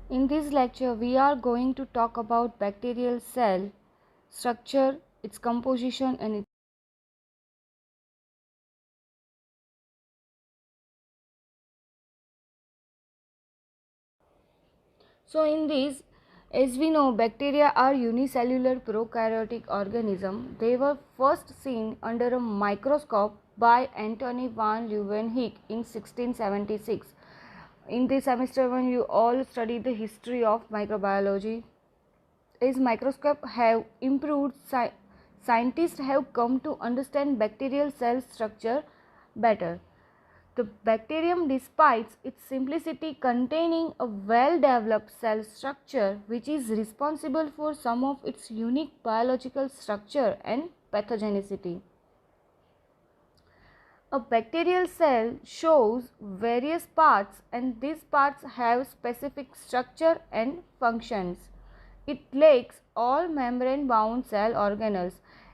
In this lecture, we are going to talk about bacterial cell structure, its composition, and its so in this, as we know, bacteria are unicellular prokaryotic organisms. They were first seen under a microscope by Antony van Leeuwenhoek in 1676. In the semester 1, you all studied the history of microbiology. As microscope have improved, scientists have come to understand bacterial cell structure better. The bacterium, despite its simplicity, containing a well-developed cell structure which is responsible for some of its unique biological structure and pathogenicity. A bacterial cell shows various parts, and these parts have specific structure and functions. It lacks all membrane-bound cell organelles.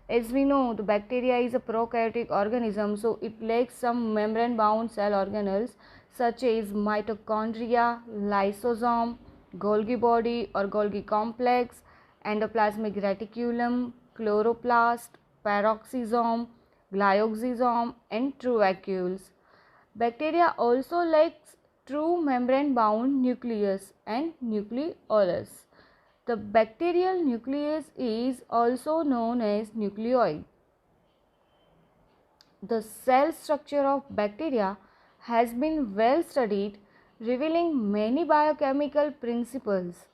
As we know, the bacteria is a prokaryotic organism, so it lacks some membrane-bound cell organelles such as mitochondria, lysosome, Golgi body or Golgi complex, endoplasmic reticulum, chloroplast, peroxisome, glyoxysome, and truvacules. Bacteria also lacks true membrane-bound nucleus and nucleolus. The bacterial nucleus is also known as nucleoid. The cell structure of bacteria has been well studied, revealing many biochemical principles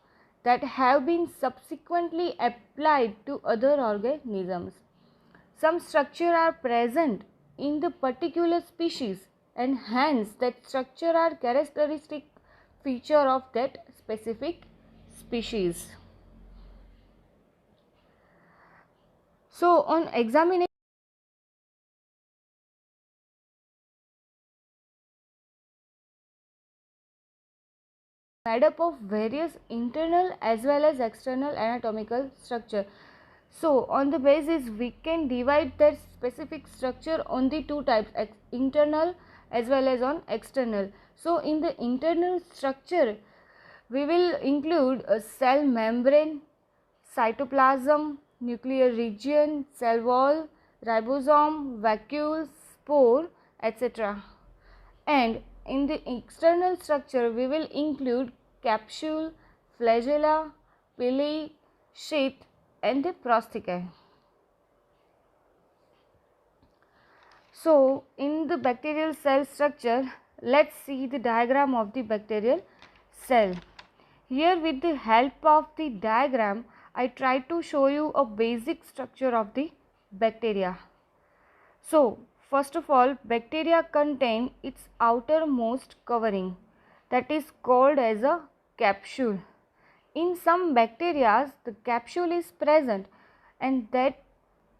that have been subsequently applied to other organisms. Some structure are present in the particular species, and hence that structure are characteristic feature of that specific species. So on examination, made up of various internal as well as external anatomical structure. So on the basis, we can divide that specific structure on the two types, internal as well as on external. So in the internal structure, we will include a cell membrane, cytoplasm, nuclear region, cell wall, ribosome, vacuole, spore, etc. And in the external structure, we will include capsule, flagella, pili, sheath, and the prostheca. So, in the bacterial cell structure, let's see the diagram of the bacterial cell. Here, with the help of the diagram, I try to show you a basic structure of the bacteria. So, first of all, bacteria contain its outermost covering, that is called as a capsule. In some bacteria, the capsule is present, and that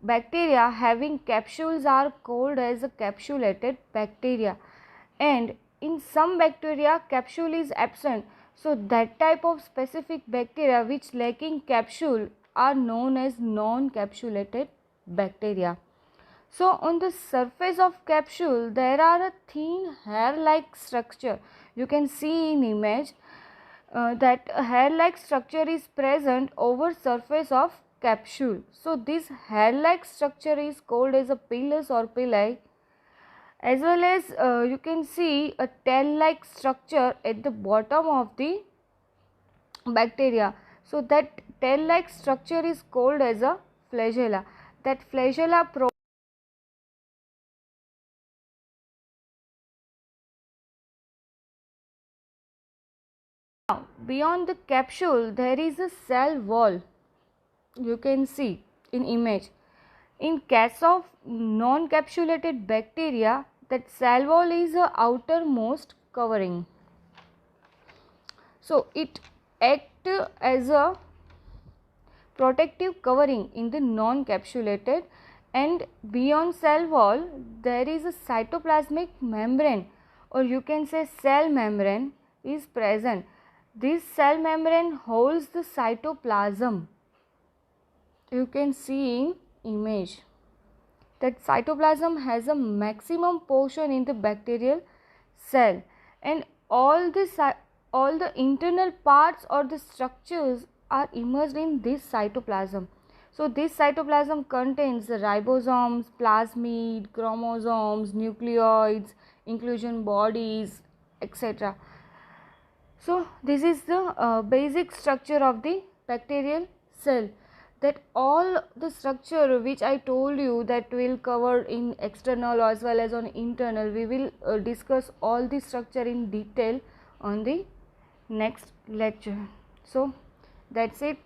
bacteria having capsules are called as a capsulated bacteria, and in some bacteria capsule is absent. So that type of specific bacteria which lacking capsule are known as non-capsulated bacteria. So on the surface of capsule there are a thin hair-like structure. You can see in image that a hair-like structure is present over surface of capsule. So this hair-like structure is called as a pilus or pili, as well as you can see a tail-like structure at the bottom of the bacteria. So that tail-like structure is called as a flagella. That flagella Now, beyond the capsule, there is a cell wall. You can see in image. In case of non-capsulated bacteria, that cell wall is the outermost covering. So, it acts as a protective covering in the non-capsulated, and beyond cell wall, there is a cytoplasmic membrane, or you can say cell membrane is present. This cell membrane holds the cytoplasm. You can see in image that cytoplasm has a maximum portion in the bacterial cell, and all the all the internal parts or the structures are immersed in this cytoplasm. So this cytoplasm contains the ribosomes, plasmid, chromosomes, nucleoids, inclusion bodies, etc. So this is the basic structure of the bacterial cell. That all the structure which I told you that will cover in external as well as on internal, we will discuss all the structure in detail on the next lecture. So that's it.